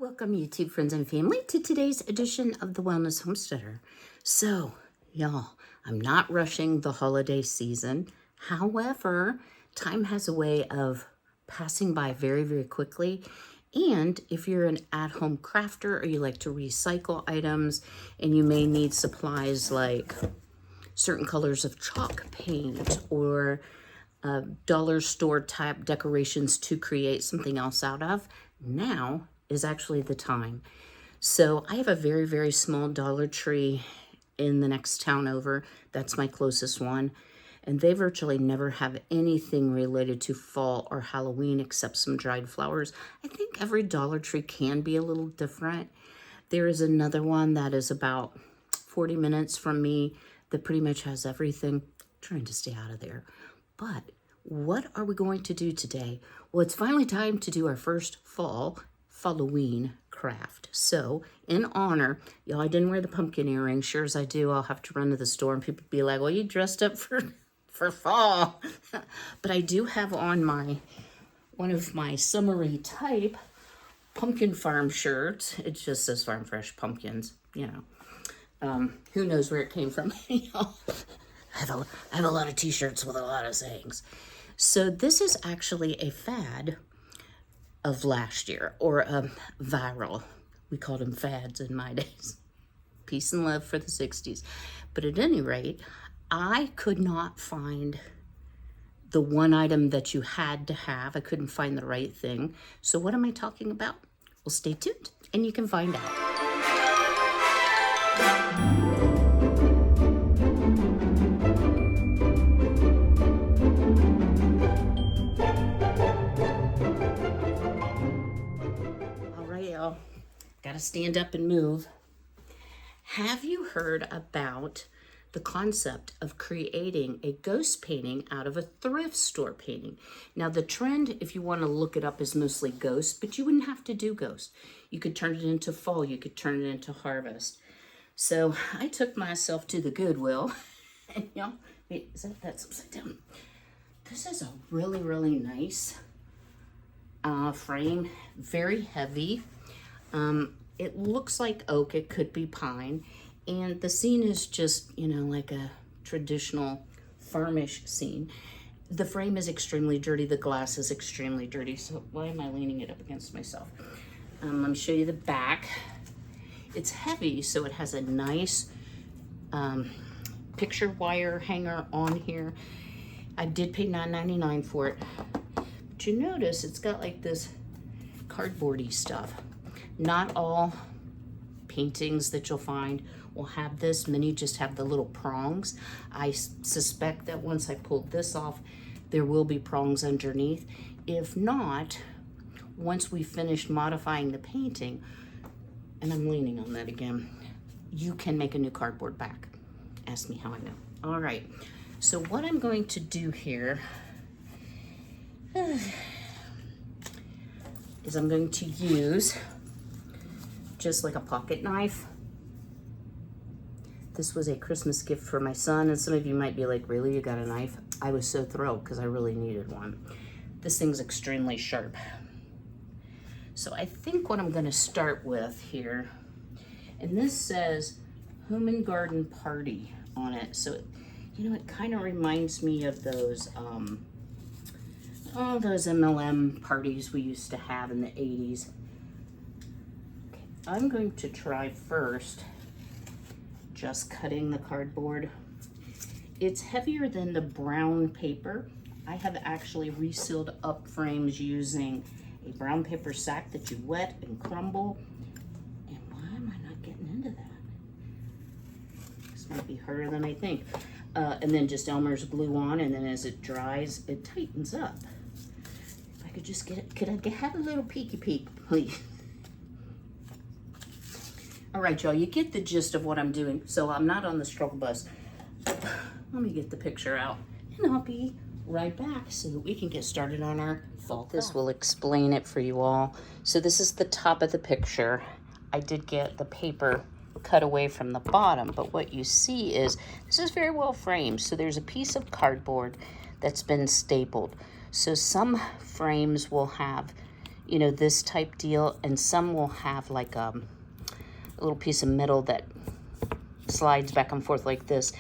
Welcome, YouTube friends and family, to today's edition of the Wellness Homesteader. So, y'all, I'm not rushing the holiday season. However, time has a way of passing by very, very quickly. And if you're an at-home crafter or you like to recycle items and you may need supplies like certain colors of chalk paint or dollar store type decorations to create something else out of, now is actually the time. So I have a very, very small Dollar Tree in the next town over. That's my closest one. And they virtually never have anything related to fall or Halloween except some dried flowers. I think every Dollar Tree can be a little different. There is another one that is about 40 minutes from me that pretty much has everything. I'm trying to stay out of there. But what are we going to do today? Well, it's finally time to do our first Halloween craft. So in honor, y'all, I didn't wear the pumpkin earring. Sure as I do, I'll have to run to the store and people be like, well, you dressed up for fall. But I do have on one of my summery type pumpkin farm shirts. It just says Farm Fresh Pumpkins, you know. Who knows where it came from? I have a lot of t-shirts with a lot of sayings. So this is actually a fad of last year, or viral. We called them fads in my days. Peace and love for the 60s. But at any rate, I could not find the one item that you had to have. I couldn't find the right thing. So what am I talking about? Well, stay tuned and you can find out. Gotta stand up and move. Have you heard about the concept of creating a ghost painting out of a thrift store painting? Now, the trend, if you want to look it up, is mostly ghost, but you wouldn't have to do ghost. You could turn it into fall. You could turn it into harvest. So I took myself to the Goodwill. And y'all, wait, that's upside down. This is a really, really nice frame. Very heavy. It looks like oak, it could be pine, and the scene is just, you know, like a traditional farmish scene. The frame is extremely dirty, the glass is extremely dirty, so why am I leaning it up against myself? Let me show you the back. It's heavy, so it has a nice picture wire hanger on here. I did pay $9.99 for it, but you notice it's got like this cardboardy stuff. Not all paintings that you'll find will have this. Many just have the little prongs. I suspect that once I pull this off, there will be prongs underneath. If not, once we finish modifying the painting, and I'm leaning on that again, you can make a new cardboard back. Ask me how I know. All right, so what I'm going to do here is I'm going to use just like a pocket knife. This was a Christmas gift for my son, and some of you might be like, really, you got a knife? I was so thrilled because I really needed one. This thing's extremely sharp. So I think what I'm gonna start with here, and this says Home and Garden Party on it. So, you know, it kind of reminds me of those, all those MLM parties we used to have in the 80s. I'm going to try first just cutting the cardboard. It's heavier than the brown paper. I have actually resealed up frames using a brown paper sack that you wet and crumble. And why am I not getting into that? This might be harder than I think. And then just Elmer's glue on, and then as it dries, it tightens up. If I could just get it, could I have a little peeky peek, please? All right, y'all, you get the gist of what I'm doing. So I'm not on the struggle bus. Let me get the picture out, and I'll be right back so that we can get started on our fall craft. This will explain it for you all. So this is the top of the picture. I did get the paper cut away from the bottom, but what you see is this is very well framed. So there's a piece of cardboard that's been stapled. So some frames will have, you know, this type deal, and some will have like a little piece of metal that slides back and forth like this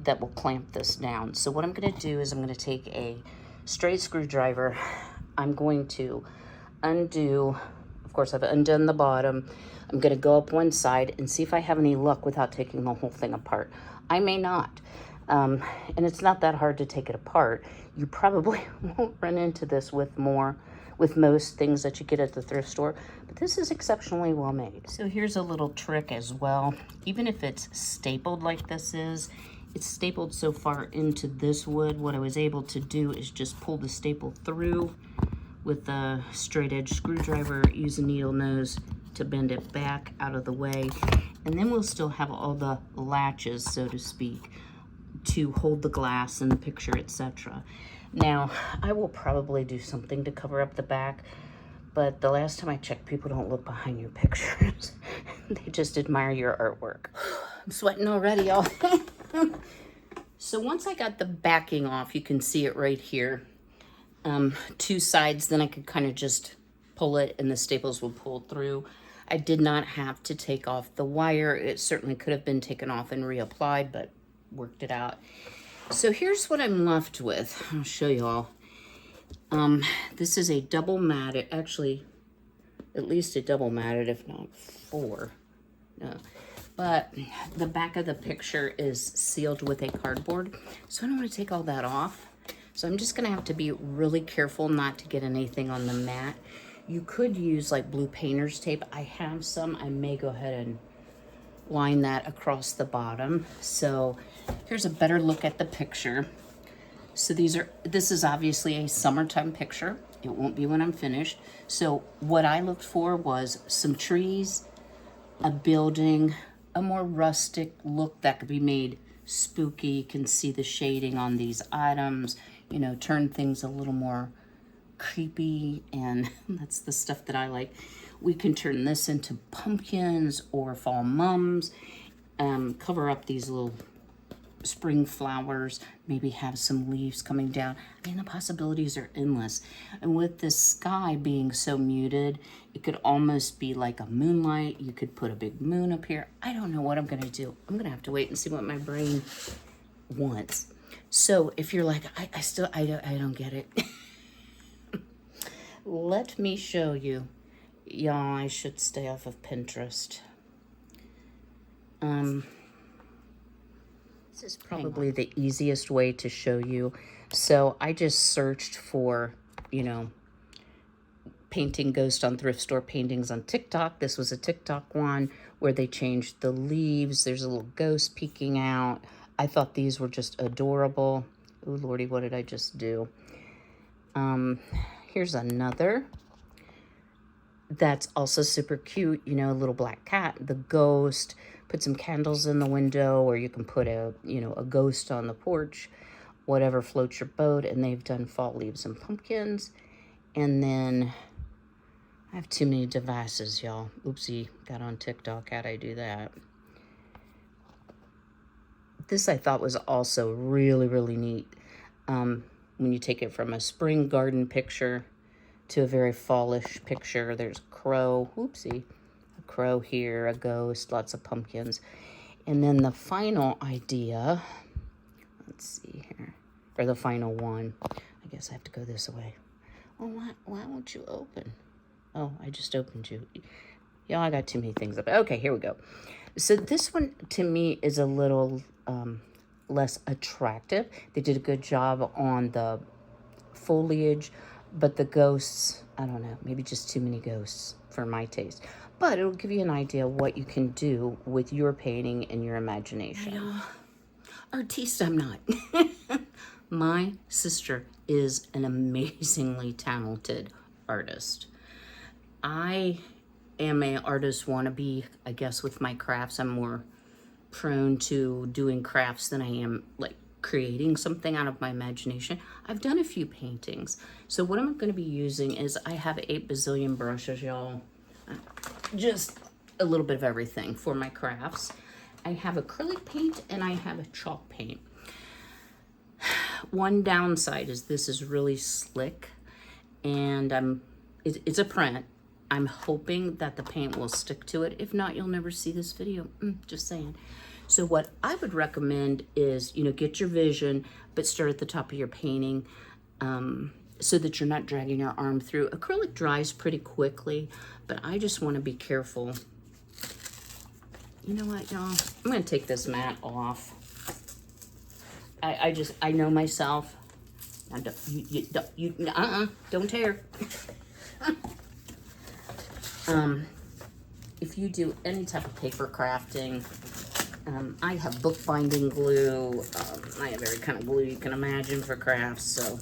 that will clamp this down. So what I'm going to do is I'm going to take a straight screwdriver. I'm going to undo, of course I've undone the bottom. I'm going to go up one side and see if I have any luck without taking the whole thing apart. I may not. And it's not that hard to take it apart. You probably won't run into this with most things that you get at the thrift store, but this is exceptionally well made. So here's a little trick as well. Even if it's stapled like this is, it's stapled so far into this wood, what I was able to do is just pull the staple through with a straight edge screwdriver, use a needle nose to bend it back out of the way, and then we'll still have all the latches, so to speak, to hold the glass and the picture, etc. Now, I will probably do something to cover up the back, but the last time I checked, people don't look behind your pictures. They just admire your artwork. I'm sweating already, y'all. So once I got the backing off, you can see it right here. Two sides, then I could kind of just pull it and the staples will pull through. I did not have to take off the wire. It certainly could have been taken off and reapplied, but worked it out. So here's what I'm left with. I'll show you all. This is a double matted, actually, at least a double matted, if not 4. No. But the back of the picture is sealed with a cardboard. So I don't want to take all that off. So I'm just going to have to be really careful not to get anything on the mat. You could use like blue painter's tape. I have some. I may go ahead and line that across the bottom. So here's a better look at the picture. So this is obviously a summertime picture. It won't be when I'm finished. So what I looked for was some trees, a building, a more rustic look that could be made spooky. You can see the shading on these items, you know, turn things a little more creepy, and that's the stuff that I like. We can turn this into pumpkins or fall mums, cover up these little spring flowers, maybe have some leaves coming down. I mean, the possibilities are endless. And with this sky being so muted, it could almost be like a moonlight. You could put a big moon up here. I don't know what I'm gonna do. I'm gonna have to wait and see what my brain wants. So if you're like, I don't get it. Let me show you. Y'all, I should stay off of Pinterest. This is probably the easiest way to show you. So I just searched for, you know, painting ghost on thrift store paintings on TikTok. This was a TikTok one where they changed the leaves. There's a little ghost peeking out. I thought these were just adorable. Oh, Lordy, what did I just do? Here's another that's also super cute. You know, a little black cat, the ghost. Put some candles in the window, or you can put a ghost on the porch, whatever floats your boat. And they've done fall leaves and pumpkins. And then I have too many devices, y'all. Oopsie, got on TikTok. How'd I do that? This I thought was also really, really neat. When you take it from a spring garden picture to a very fallish picture, there's a crow. Oopsie. Crow here, a ghost, lots of pumpkins. And then the final idea, let's see here, or the final one. I guess I have to go this way. Oh, why won't you open? Oh, I just opened you. Y'all, I got too many things up. Okay, here we go. So this one to me is a little less attractive. They did a good job on the foliage, but the ghosts, I don't know, maybe just too many ghosts for my taste. But it'll give you an idea of what you can do with your painting and your imagination. Artiste, I'm not. My sister is an amazingly talented artist. I am an artist wannabe, I guess, with my crafts. I'm more prone to doing crafts than I am like creating something out of my imagination. I've done a few paintings. So what I'm going to be using is I have 8 bazillion brushes, y'all. Just a little bit of everything for my crafts. I have acrylic paint and I have a chalk paint. One downside is this is really slick, and I'm it's a print. I'm hoping that the paint will stick to it. If not, you'll never see this video. Just saying. So what I would recommend is, you know, get your vision, but start at the top of your painting so that you're not dragging your arm through. Acrylic dries pretty quickly, but I just want to be careful. You know what, y'all? I'm going to take this mat off. I know myself. I don't, don't tear. If you do any type of paper crafting, I have bookbinding glue. I have every kind of glue you can imagine for crafts, so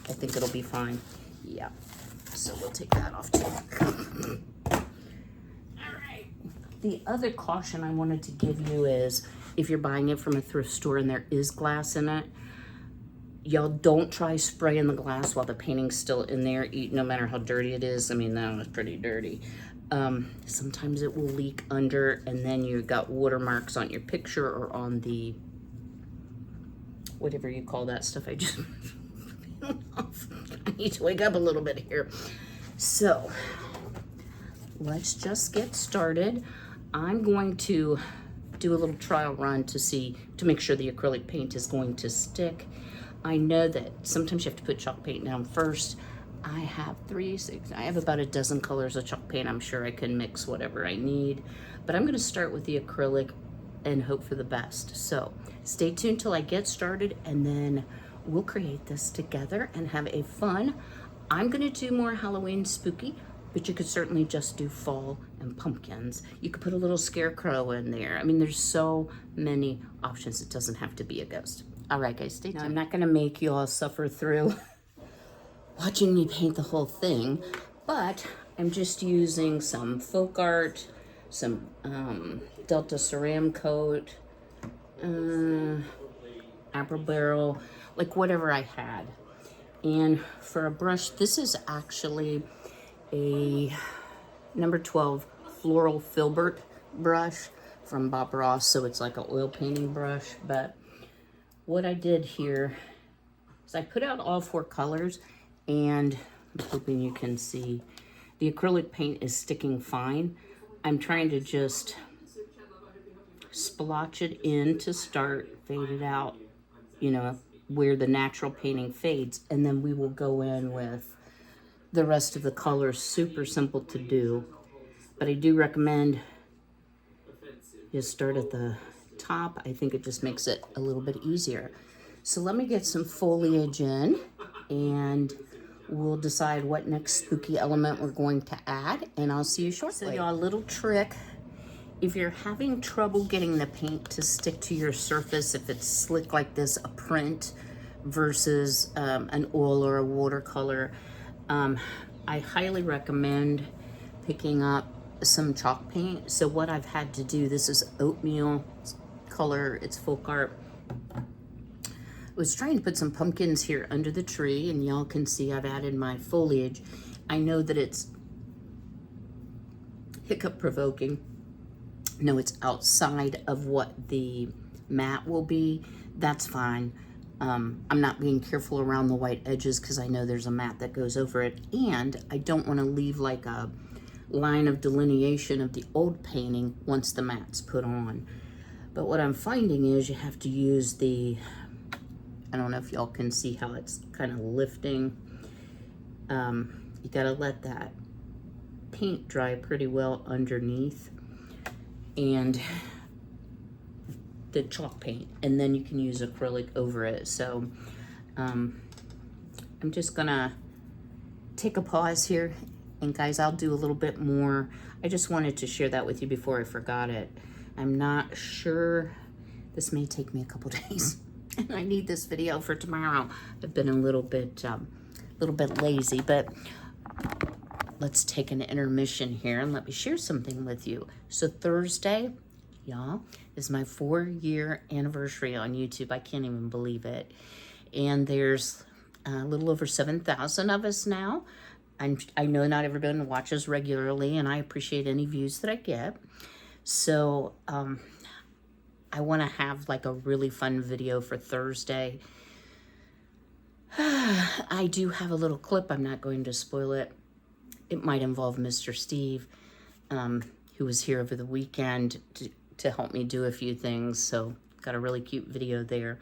I think it'll be fine. Yeah, so we'll take that off too. All right. The other caution I wanted to give you is if you're buying it from a thrift store and there is glass in it, y'all don't try spraying the glass while the painting's still in there, no matter how dirty it is. I mean, that was pretty dirty. Sometimes it will leak under, and then you've got watermarks on your picture or on the, whatever you call that stuff. I just, I need to wake up a little bit here. So, let's just get started. I'm going to do a little trial run to make sure the acrylic paint is going to stick. I know that sometimes you have to put chalk paint down first. I have I have about a dozen colors of chalk paint. I'm sure I can mix whatever I need, but I'm going to start with the acrylic and hope for the best. So stay tuned till I get started, and then we'll create this together and have a fun. I'm going to do more Halloween spooky, but you could certainly just do fall and pumpkins. You could put a little scarecrow in there. I mean, there's so many options. It doesn't have to be a ghost. All right, guys, stay tuned. Now, I'm not going to make you all suffer through watching me paint the whole thing, but I'm just using some folk art, some Delta Ceram coat, apple barrel, like whatever I had. And for a brush, this is actually a number 12 floral filbert brush from Bob Ross, so it's like an oil painting brush. But what I did here is I put out all 4 colors, and I'm hoping you can see the acrylic paint is sticking fine. I'm trying to just splotch it in to start, fade it out, you know, where the natural painting fades, and then we will go in with the rest of the colors. Super simple to do, but I do recommend you start at the top. I think it just makes it a little bit easier. So let me get some foliage in, and we'll decide what next spooky element we're going to add, and I'll see you shortly. So y'all, a little trick. If you're having trouble getting the paint to stick to your surface, if it's slick like this, a print versus an oil or a watercolor, I highly recommend picking up some chalk paint. So what I've had to do, this is oatmeal color, it's folk art. I was trying to put some pumpkins here under the tree, and y'all can see I've added my foliage. I know that it's hiccup provoking. No, it's outside of what the mat will be. That's fine. I'm not being careful around the white edges because I know there's a mat that goes over it, and I don't want to leave like a line of delineation of the old painting once the mat's put on. But what I'm finding is you have to use the, I don't know if y'all can see how it's kind of lifting. You gotta let that paint dry pretty well underneath, and the chalk paint, and then you can use acrylic over it. So I'm just gonna take a pause here, and guys, I'll do a little bit more. I just wanted to share that with you before I forgot it. I'm not sure, this may take me a couple days, and I need this video for tomorrow. I've been a little bit lazy, but let's take an intermission here and let me share something with you. So Thursday, y'all, is my 4-year anniversary on YouTube. I can't even believe it. And there's a little over 7,000 of us now. I know not everyone watches regularly, and I appreciate any views that I get. So I want to have like a really fun video for Thursday. I do have a little clip. I'm not going to spoil it. it might involve Mr. Steve, who was here over the weekend to help me do a few things. So got a really cute video there.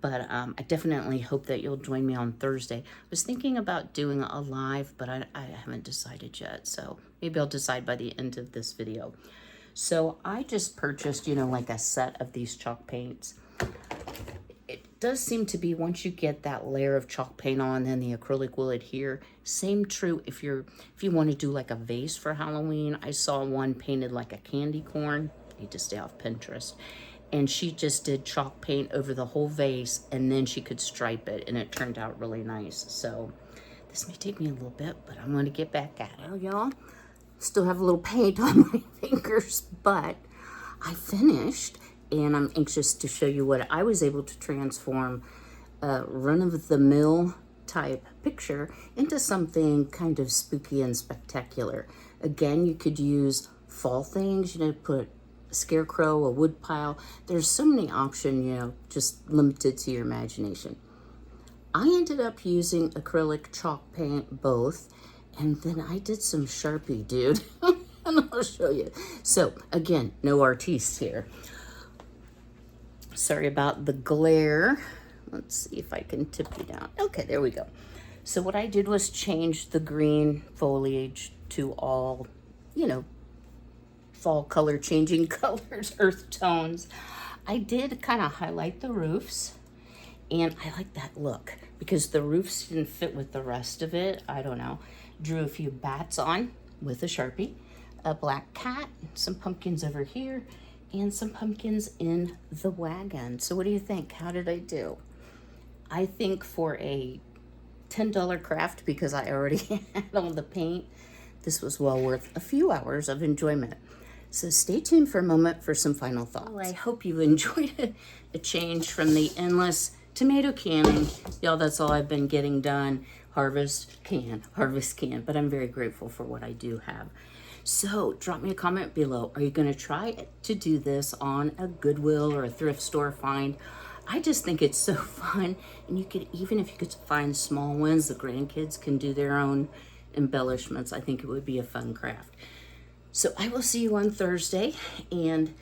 But I definitely hope that you'll join me on Thursday. I was thinking about doing a live, but I haven't decided yet. So maybe I'll decide by the end of this video. So I just purchased, you know, like a set of these chalk paints. It does seem to be once you get that layer of chalk paint on, then the acrylic will adhere. Same true if you want to do like a vase for Halloween. I saw one painted like a candy corn. I need to stay off Pinterest. And she just did chalk paint over the whole vase, and then she could stripe it, and it turned out really nice. So this may take me a little bit, but I'm going to get back at it. Well, y'all, still have a little paint on my fingers, but I finished, and I'm anxious to show you what I was able to transform a run-of-the-mill type picture into something kind of spooky and spectacular. Again, you could use fall things, you know, put a scarecrow, a wood pile. There's so many options, you know, just limited to your imagination. I ended up using acrylic, chalk paint, both, and then I did some Sharpie, dude. And I'll show you. So again, no artiste here. Sorry about the glare. Let's see if I can tip you down. Okay, there we go. So what I did was change the green foliage to all, you know, fall color changing colors, earth tones. I did kind of highlight the roofs, and I like that look because the roofs didn't fit with the rest of it. I don't know. Drew a few bats on with a Sharpie, a black cat, some pumpkins over here, and some pumpkins in the wagon. So what do you think? How did I do? I think for a $10 craft, because I already had all the paint, this was well worth a few hours of enjoyment. So stay tuned for a moment for some final thoughts. Well, I hope you enjoyed a change from the endless tomato canning. Y'all, that's all I've been getting done. Harvest can. But I'm very grateful for what I do have. So drop me a comment below. Are you going to try to do this on a Goodwill or a thrift store find? I just think it's so fun. And you could, even if you could find small ones, the grandkids can do their own embellishments. I think it would be a fun craft. So I will see you on Thursday, and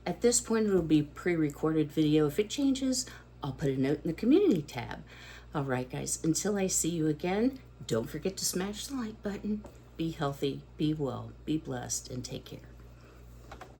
at this point it'll be pre-recorded video. If it changes, I'll put a note in the community tab. All right, guys, until I see you again, don't forget to smash the like button. Be healthy, be well, be blessed, and take care.